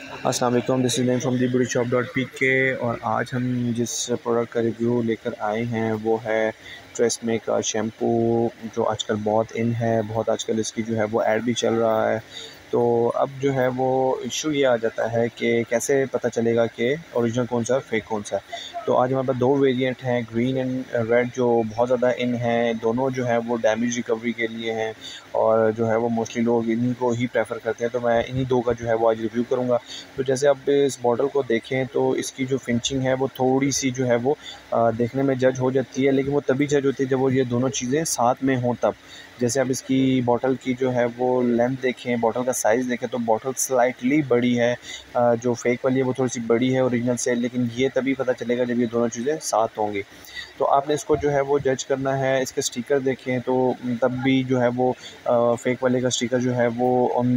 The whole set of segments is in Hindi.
अस्सलाम वालेकुम, this is Naeem from the beauty shop dot P के। और आज हम जिस प्रोडक्ट का रिव्यू लेकर आए हैं वो है ट्रेसमे का शैम्पू, जो आजकल बहुत इन है। बहुत आजकल इसकी जो है वो ऐड भी चल रहा है। तो अब जो है वो इशू ये आ जाता है कि कैसे पता चलेगा कि ओरिजिनल कौन सा है, फेक कौन सा है। तो आज हमारे पास दो वेरिएंट हैं, ग्रीन एंड रेड, जो बहुत ज़्यादा इन हैं। दोनों जो है वो डैमेज रिकवरी के लिए हैं और जो है वो मोस्टली लोग इन्हीं को ही प्रेफर करते हैं। तो मैं इन्हीं दो का जो है वो आज रिव्यू करूँगा। तो जैसे आप इस बॉटल को देखें तो इसकी जो फिनिशिंग है वो थोड़ी-सी जो है वो देखने में जज हो जाती है, लेकिन वो तभी जज होती है जब वो ये दोनों चीज़ें साथ में हों तब। जैसे आप इसकी बॉटल की जो है वो लेंथ देखें, बॉटल का साइज़ देखें तो बॉटल स्लाइटली बड़ी है। जो फेक वाली है वो थोड़ी-सी बड़ी है ओरिजिनल से, लेकिन ये तभी पता चलेगा जब ये दोनों चीज़ें साथ होंगी। तो आपने इसको जो है वो जज करना है। इसके स्टिकर देखें तो तब भी जो है वो फ़ेक वाले का स्टिकर जो है वो ऑन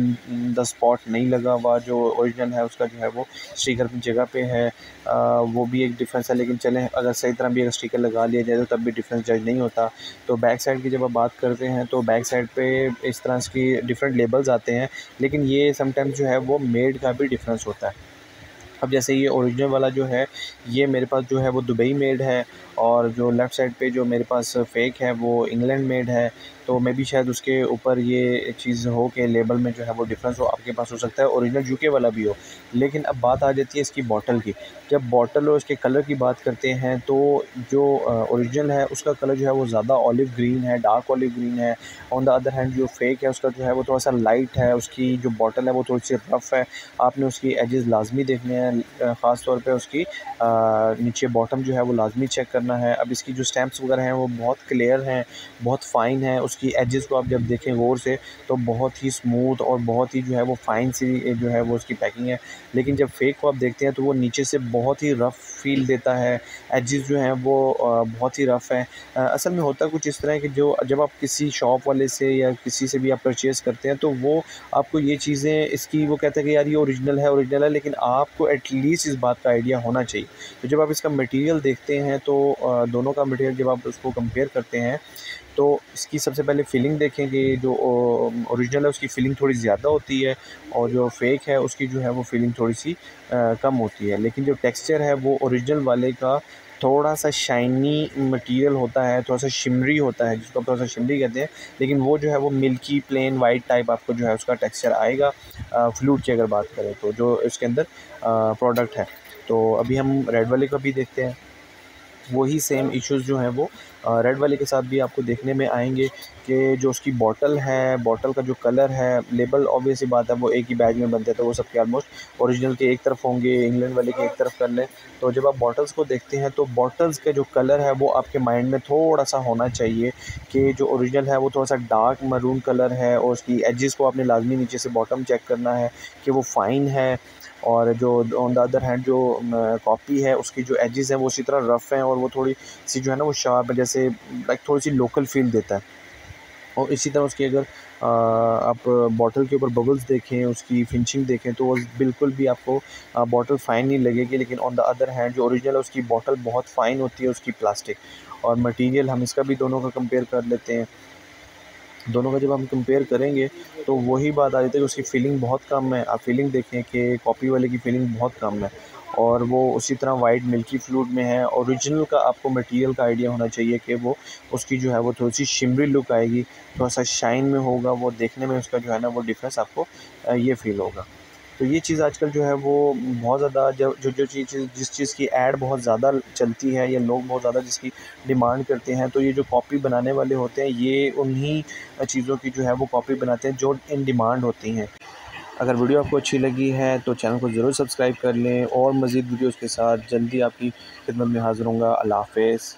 द स्पॉट नहीं लगा हुआ। जो ओरिजिनल है उसका जो है वो स्टिकर अपनी जगह पे है। वो भी एक डिफ़रेंस है, लेकिन चलें, अगर सही तरह भी अगर स्टिकर लगा लिया जाए तो तब भी डिफ़रेंस जज नहीं होता। तो बैक साइड की जब आप बात करते हैं तो बैक साइड पे इस तरह की डिफरेंट लेबल्स आते हैं, लेकिन ये समटाइम्स जो है वो मेड का भी डिफ़रेंस होता है। अब जैसे ये ओरिजिनल वाला जो है, ये मेरे पास जो है वो दुबई मेड है, और जो लेफ़्ट साइड पे जो मेरे पास फ़ेक है वो इंग्लैंड मेड है। तो मे बी शायद उसके ऊपर ये चीज़ हो कि लेबल में जो है वो डिफ़रेंस हो। आपके पास हो सकता है ओरिजिनल यूके वाला भी हो। लेकिन अब बात आ जाती है इसकी बॉटल की। जब बॉटल और उसके कलर की बात करते हैं तो जो ओरिजिनल है उसका कलर जो है वो ज़्यादा ऑलिव ग्रीन है, डार्क ऑलिव ग्रीन है। ऑन द अदर हैंड जो फ़ेक है उसका जो है वो थोड़ा-सा लाइट है। उसकी जो बॉटल है वो थोड़ी-सी रफ़ है। आपने उसकी एजेस लाज़मी देखने हैं, ख़ास तौर पे उसकी नीचे बॉटम जो है वो लाज़मी चेक करना है। अब इसकी जो स्टैम्प्स वगैरह हैं वो बहुत क्लियर हैं, बहुत फ़ाइन है। उसकी एजेस को आप जब देखें गौर से तो बहुत ही स्मूथ और बहुत ही जो है वो फ़ाइन सी जो है वो उसकी पैकिंग है। लेकिन जब फ़ेक को आप देखते हैं तो वो नीचे से बहुत ही रफ़ फ़ील देता है। एजेस जो हैं वो बहुत ही रफ़ हैं। असल में होता कुछ इस तरह है कि जो जब आप किसी शॉप वाले से या किसी से भी आप परचेज़ करते हैं तो वो आपको ये चीज़ें इसकी वो कहते हैं कि यार ये ओरिजिनल है, लेकिन आपको एटलीस्ट इस बात का आइडिया होना चाहिए। तो जब आप इसका मटेरियल देखते हैं तो दोनों का मटेरियल जब आप उसको कंपेयर करते हैं तो इसकी सबसे पहले फ़ीलिंग देखें कि जो ओरिजिनल है उसकी फ़ीलिंग थोड़ी ज़्यादा होती है, और जो फ़ेक है उसकी जो है वो फ़ीलिंग थोड़ी-सी कम होती है। लेकिन जो टेक्सचर है वो ओरिजिनल वाले का थोड़ा-सा शाइनी मटेरियल होता है, थोड़ा-सा शिमरी होता है, जिसको आप थोड़ा-सा शिमरी कहते हैं। लेकिन वो जो है वो मिल्की प्लेन वाइट टाइप आपको जो है उसका टेक्सचर आएगा। फ्लूट की अगर बात करें तो जो इसके अंदर प्रोडक्ट है। तो अभी हम रेड वाले का भी देखते हैं। वही सेम इश्यूज़ जो हैं वो रेड वाले के साथ भी आपको देखने में आएँगे कि जो उसकी बॉटल है, बॉटल का जो कलर है, लेबल ऑब्वियस सी बात है वो एक ही बैग में बनते हैं, तो वो सबके ऑलमोस्ट ओरिजिनल के एक तरफ होंगे, इंग्लैंड वाले के एक तरफ कर लें। तो जब आप बॉटल्स को देखते हैं तो बॉटल्स का जो कलर है वो आपके माइंड में थोड़ा-सा होना चाहिए कि जो ओरिजिनल है वो थोड़ा-सा डार्क मरून कलर है, और उसकी एजेस को आपने लाज़मी नीचे से बॉटम चेक करना है कि वो फ़ाइन है। और जो ऑन द अदर हैंड जो कॉपी है उसकी जो एजेस हैं वो उसी तरह रफ़ हैं, और वो थोड़ी-सी जो है ना वो शार्प है, जैसे लाइक थोड़ी-सी लोकल फ़ील देता है। और इसी तरह उसकी अगर आप बॉटल के ऊपर बबल्स देखें, उसकी फिनिशिंग देखें तो वो बिल्कुल भी आपको बॉटल फ़ाइन नहीं लगेगी। लेकिन ऑन द अदर हैंड जो ओरिजिनल है उसकी बॉटल बहुत फ़ाइन होती है, उसकी प्लास्टिक और मटीरियल। हम इसका भी दोनों का कंपेयर कर लेते हैं। दोनों का जब हम कंपेयर करेंगे तो वही बात आ जाती है कि उसकी फ़ीलिंग बहुत कम है। आप फ़ीलिंग देखें कि कॉपी वाले की फ़ीलिंग बहुत कम है, और वो उसी तरह वाइट मिल्की फ्लूइड में है। ओरिजिनल का आपको मटेरियल का आइडिया होना चाहिए कि वो उसकी जो है वो थोड़ी-सी शिमरी लुक आएगी, थोड़ा-सा शाइन में होगा, वो देखने में उसका जो है ना वो डिफ़रेंस आपको ये फ़ील होगा। तो ये चीज़ आजकल जो है वो बहुत ज़्यादा जो चीज़ जिस चीज़ की ऐड बहुत ज़्यादा चलती है या लोग बहुत ज़्यादा जिसकी डिमांड करते हैं, तो ये जो कॉपी बनाने वाले होते हैं ये उन्हीं चीज़ों की जो है वो कॉपी बनाते हैं जो इन डिमांड होती हैं। अगर वीडियो आपको अच्छी लगी है तो चैनल को ज़रूर सब्सक्राइब कर लें, और मज़ीद वीडियोज़ के साथ जल्दी आपकी खिदमत में हाज़िर होऊँगा। अल्लाह हाफ़िज़।